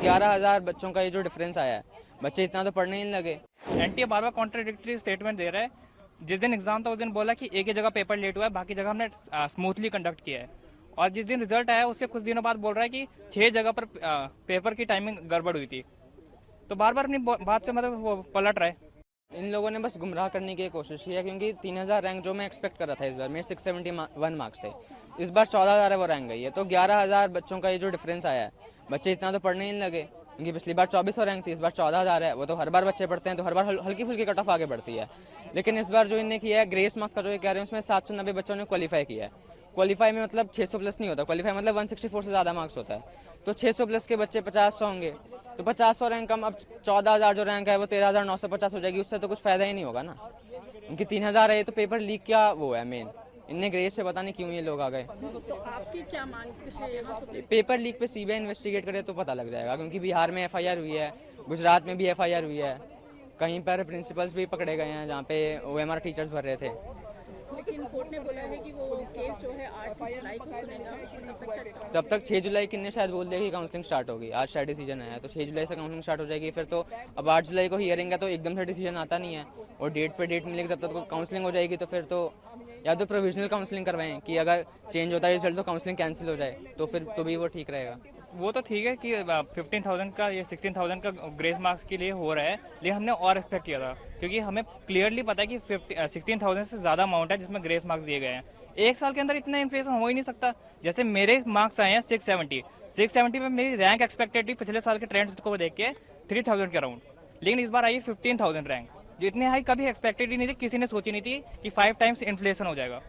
11,000 बच्चों का ये जो डिफरेंस आया है, बच्चे इतना तो पढ़ने ही नहीं लगे। एनटीए बार बार कॉन्ट्राडिक्टरी स्टेटमेंट दे रहा है। जिस दिन एग्जाम था उस दिन बोला कि एक ही जगह पेपर लेट हुआ है, बाकी जगह हमने स्मूथली कंडक्ट किया है। और जिस दिन रिजल्ट आया उसके कुछ दिनों बाद बोल रहा है कि 6 जगह पर पेपर की टाइमिंग गड़बड़ हुई थी। तो बार बार अपनी बात से मतलब वो पलट रहा है। इन लोगों ने बस गुमराह करने की कोशिश की है, क्योंकि 3,000 रैंक जो मैं एक्सपेक्ट कर रहा था इस बार, मेरे 671 मार्क्स थे, इस बार 14,000 है वो रैंक गई है। तो 11,000 बच्चों का ये जो डिफरेंस आया है, बच्चे इतना तो पढ़ने ही नहीं लगे, क्योंकि पिछली बार 2400 रैंक थी, इस बार 14,000 है। वो तो हर बार बच्चे पढ़ते हैं तो हर बार हल्की फुल्की कट ऑफ आगे बढ़ती है। लेकिन इस बार जो इन्हें किया है, ग्रेस मार्क्स का जो ये कह रहे हैं, उसमें 790 बच्चों ने क्वालिफाई किया है। क्वालिफाई में मतलब 600 प्लस नहीं होता, क्वालिफाई मतलब 164 से ज़्यादा मार्क्स होता है। तो 600 प्लस के बच्चे 50 होंगे, तो 50 रैंक कम, अब 14,000 जो रैंक है वो 13,950 हो जाएगी, उससे तो कुछ फ़ायदा ही नहीं होगा ना। उनकी 3,000 है, तो पेपर लीक क्या वो है मेन, इनने ग्रेस से पता नहीं क्यों ये लोग आ गए। तो आपकी क्या मांग है? पेपर लीक पे सीबीआई इन्वेस्टिगेट करे तो पता लग जाएगा, क्योंकि बिहार में एफआईआर हुई है, गुजरात में भी एफआईआर हुई है, कहीं पर प्रिंसिपल्स भी पकड़े गए हैं जहाँ पे ओएमआर टीचर्स भर रहे थे। लेकिन कोर्ट ने बोला है कि वो केस जो है 8 जुलाई को सुनेगा। तब तक 6 जुलाई किन्ने शायद बोल दिया कि काउंसलिंग स्टार्ट होगी। आज शायद डिसीजन आया है, तो 6 जुलाई से काउंसलिंग स्टार्ट हो जाएगी। फिर तो अब 8 जुलाई को हियरिंग है, तो एकदम से डिसीजन आता नहीं है, और डेट पे डेट मिलेगी, तब तक काउंसलिंग हो जाएगी। तो फिर तो या तो प्रोविजनल काउंसलिंग करवाएं कि अगर चेंज होता है रिजल्ट तो काउंसलिंग कैंसिल हो जाए, तो फिर तो भी वो ठीक रहेगा। वो तो ठीक है कि 15,000 का या 16,000 का ग्रेस मार्क्स के लिए हो रहा है, लेकिन हमने और एक्सपेक्ट किया था, क्योंकि हमें क्लियरली पता है कि 16,000 से ज़्यादा अमाउंट है जिसमें ग्रेस मार्क्स दिए गए हैं। एक साल के अंदर इतना इन्फ्लेशन हो ही नहीं सकता। जैसे मेरे मार्क्स आए हैं 670 में मेरी रैंक एक्सपेक्टेड थी पिछले साल के ट्रेंड्स को देख के 3,000 के अराउंड, लेकिन इस बार आई 15,000 रैंक, जो इतने हाई कभी एक्सपेक्टेड ही नहीं थी, किसी ने सोची नहीं थी कि 5 टाइम्स इन्फ्लेशन हो जाएगा।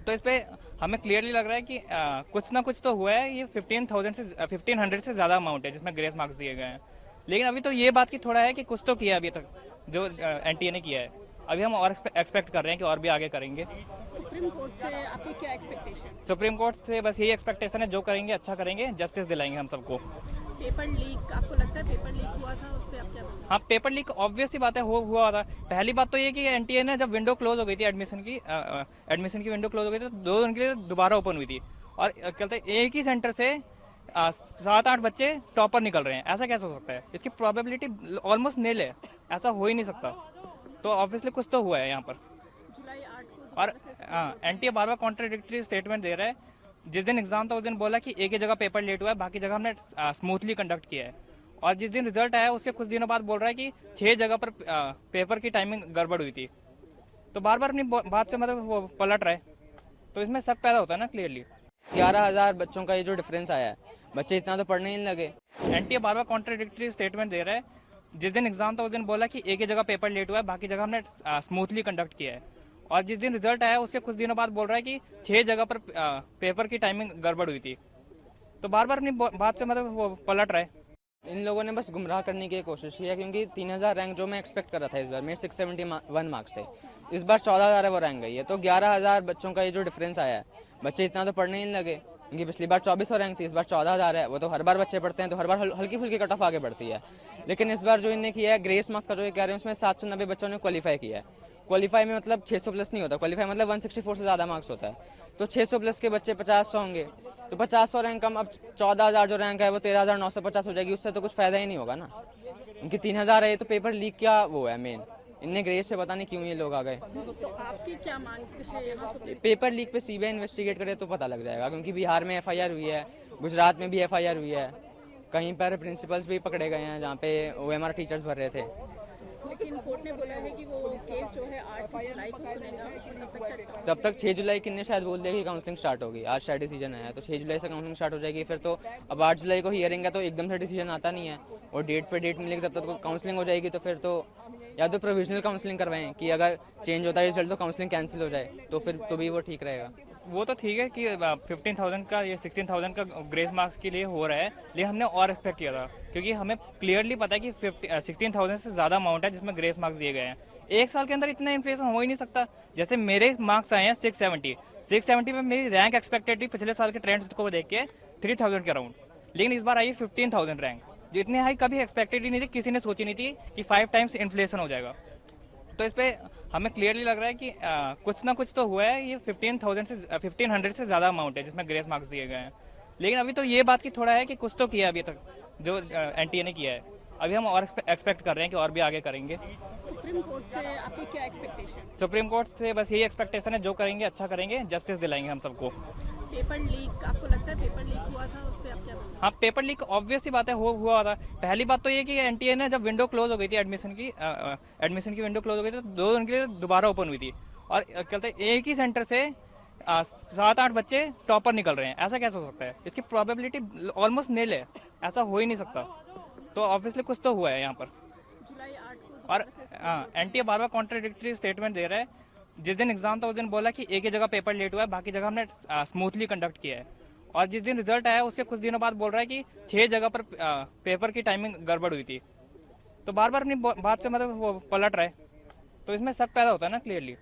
तो इस पे हमें क्लियरली लग रहा है कि कुछ ना कुछ तो हुआ है। ये 1500 से ज़्यादा अमाउंट है जिसमें ग्रेस मार्क्स दिए गए हैं। लेकिन अभी तो ये बात की थोड़ा है कि कुछ तो किया अभी तक जो एनटीए ने किया है। अभी हम और एक्सपेक्ट कर रहे हैं कि और भी आगे करेंगे। सुप्रीम कोर्ट से आपकी क्या एक्सपेक्टेशन? सुप्रीम कोर्ट से बस यही एक्सपेक्टेशन है, जो करेंगे अच्छा करेंगे, जस्टिस दिलाएंगे हम सबको। पेपर लीक, आपको लगता है पेपर लीक हुआ था, उस पर आप क्या बोलते हैं? हाँ, पेपर लीक ऑब्वियस सी बात है हुआ था। पहली बात तो ये कि एनटीए ने जब विंडो क्लोज हो गई थी एडमिशन की विंडो क्लोज हो गई थी, तो 2 दिन के लिए दोबारा ओपन हुई थी, और कहते हैं एक ही सेंटर से 7-8 बच्चे टॉपर निकल रहे हैं। ऐसा कैसे हो सकता है? इसकी प्रोबेबिलिटी ऑलमोस्ट नील है, ऐसा हो ही नहीं सकता। तो ऑब्वियसली कुछ तो हुआ है यहाँ पर। जुलाई 8 को और एनटीए बार बार कॉन्ट्राडिक्टरी स्टेटमेंट दे रहा है। जिस दिन एग्जाम था उस दिन बोला कि एक ही जगह पेपर लेट हुआ है, बाकी जगह हमने स्मूथली कंडक्ट किया है। और जिस दिन रिजल्ट आया उसके कुछ दिनों बाद बोल रहा है कि 6 जगह पर पेपर की टाइमिंग गड़बड़ हुई थी। तो बार बार अपनी बात से मतलब वो पलट रहा है, तो इसमें शक पैदा होता है ना क्लियरली। 11,000 बच्चों का ये जो डिफरेंस आया है, बच्चे इतना तो पढ़ने ही नहीं लगे। एनटीए बार बार कॉन्ट्राडिक्टरी स्टेटमेंट दे रहा है। जिस दिन एग्जाम था उस दिन बोला कि एक ही जगह पेपर लेट हुआ है, बाकी जगह हमने स्मूथली कंडक्ट किया है। और जिस दिन रिजल्ट आया उसके कुछ दिनों बाद बोल रहा है कि 6 जगह पर पेपर की टाइमिंग गड़बड़ हुई थी। तो बार बार अपनी बात से मतलब वो पलट रहा है। इन लोगों ने बस गुमराह करने की कोशिश की है, क्योंकि 3,000 रैंक जो मैं एक्सपेक्ट कर रहा था इस बार, मेरे 671 मार्क्स थे, इस बार 14,000 है वो रैंक गई है। तो 11,000 बच्चों का ये जो डिफरेंस आया है, बच्चे इतना तो पढ़ने ही नहीं लगे, क्योंकि पिछली बार 2400 रैंक थी, इस बार 14,000 है। वो तो हर बार बच्चे पढ़ते हैं तो हर बार हल्की फुल्की कट ऑफ आगे बढ़ती है। लेकिन इस बार जो इन्हें किया है, ग्रेस मार्क्स का जो ये कह रहे हैं, उसमें 790 बच्चों ने क्वालिफाई किया है। क्वालिफाई में मतलब 600 प्लस नहीं होता, क्वालिफाई मतलब 164 से ज़्यादा मार्क्स होता है। तो 600 प्लस के बच्चे 50 होंगे, तो 50 रैंक कम, अब 14,000 जो रैंक है वो 13,950 हो जाएगी, उससे तो कुछ फ़ायदा ही नहीं होगा ना। उनकी 3,000 है, तो पेपर लीक क्या वो है मेन, इनने ग्रेस से पता नहीं क्यों ये लोग आ गए। तो आपकी क्या मांग है? पेपर लीक पे सीबीआई इन्वेस्टिगेट करे तो पता लग जाएगा, क्योंकि बिहार में एफआईआर हुई है, गुजरात में भी एफआईआर हुई है, कहीं पर प्रिंसिपल्स भी पकड़े गए हैं जहाँ पे ओएमआर टीचर्स भर रहे थे। लेकिन कोर्ट ने बोला है कि वो केस जो है 8 जुलाई को सुनेगा। तब तक 6 जुलाई किन्ने शायद बोल दिया कि काउंसलिंग स्टार्ट होगी। आज शायद डिसीजन आया है, तो 6 जुलाई से काउंसलिंग स्टार्ट हो जाएगी। फिर तो अब 8 जुलाई को हियरिंग है, तो एकदम से डिसीजन आता नहीं है, और डेट पे डेट मिलेगी, तब तक काउंसलिंग हो जाएगी। तो फिर तो या तो प्रोविजनल काउंसलिंग करवाएं कि अगर चेंज होता है रिजल्ट तो काउंसलिंग कैंसिल हो जाए, तो फिर तो भी वो ठीक रहेगा। वो तो ठीक है कि 15,000 का या 16,000 का ग्रेस मार्क्स के लिए हो रहा है, लेकिन हमने और एक्सपेक्ट किया था, क्योंकि हमें क्लियरली पता है कि 16,000 से ज़्यादा अमाउंट है जिसमें ग्रेस मार्क्स दिए गए हैं। एक साल के अंदर इतना इन्फ्लेशन हो ही नहीं सकता। जैसे मेरे मार्क्स आए हैं 670 में मेरी रैंक एक्सपेक्टेड थी पिछले साल के ट्रेंड्स को देख के 3,000 के अराउंड, लेकिन इस बार आई 15,000 रैंक, जो इतने हाई कभी एक्सपेक्टेड ही नहीं थी, किसी ने सोची नहीं थी कि 5 टाइम्स इन्फ्लेशन हो जाएगा। तो इस पे हमें क्लियरली लग रहा है कि कुछ ना कुछ तो हुआ है। ये 1500 से ज़्यादा अमाउंट है जिसमें ग्रेस मार्क्स दिए गए हैं, लेकिन अभी तो ये बात की थोड़ा है कि कुछ तो किया अभी तक जो एनटीए ने किया है। अभी हम और एक्सपेक्ट कर रहे हैं कि और भी आगे करेंगे। सुप्रीम कोर्ट से आपकी क्या एक्सपेक्टेशन? सुप्रीम कोर्ट से बस यही एक्सपेक्टेशन है, जो करेंगे अच्छा करेंगे, जस्टिस दिलाएंगे हम सबको। पेपर लीक, आपको लगता है पेपर लीक हुआ था, उस पर आप क्या बोलते हाँ, पेपर लीक ऑब्वियस सी बात है, हुआ था। पहली बात तो ये कि एनटीए ने जब विंडो क्लोज हो गई थी एडमिशन की विंडो क्लोज हो गई थी, तो 2 दिन के लिए दोबारा ओपन हुई थी, और कहते हैं एक ही सेंटर से 7-8 बच्चे टॉपर निकल रहे हैं। ऐसा कैसे हो सकता है? इसकी प्रोबेबिलिटी ऑलमोस्ट नील है, ऐसा हो ही नहीं सकता। तो ऑब्वियसली कुछ तो हुआ है यहाँ पर। हैं? जुलाई 8 को और दोबारा से हाँ, एनटीए बार बार कॉन्ट्राडिक्टरी स्टेटमेंट दे रहा है। जिस दिन एग्जाम था उस दिन बोला कि एक ही जगह पेपर लेट हुआ है, बाकी जगह हमने स्मूथली कंडक्ट किया है। और जिस दिन रिजल्ट आया उसके कुछ दिनों बाद बोल रहा है कि 6 जगह पर पेपर की टाइमिंग गड़बड़ हुई थी। तो बार बार अपनी बात से मतलब वो पलट रहा है, तो इसमें शक पैदा होता है ना क्लियरली।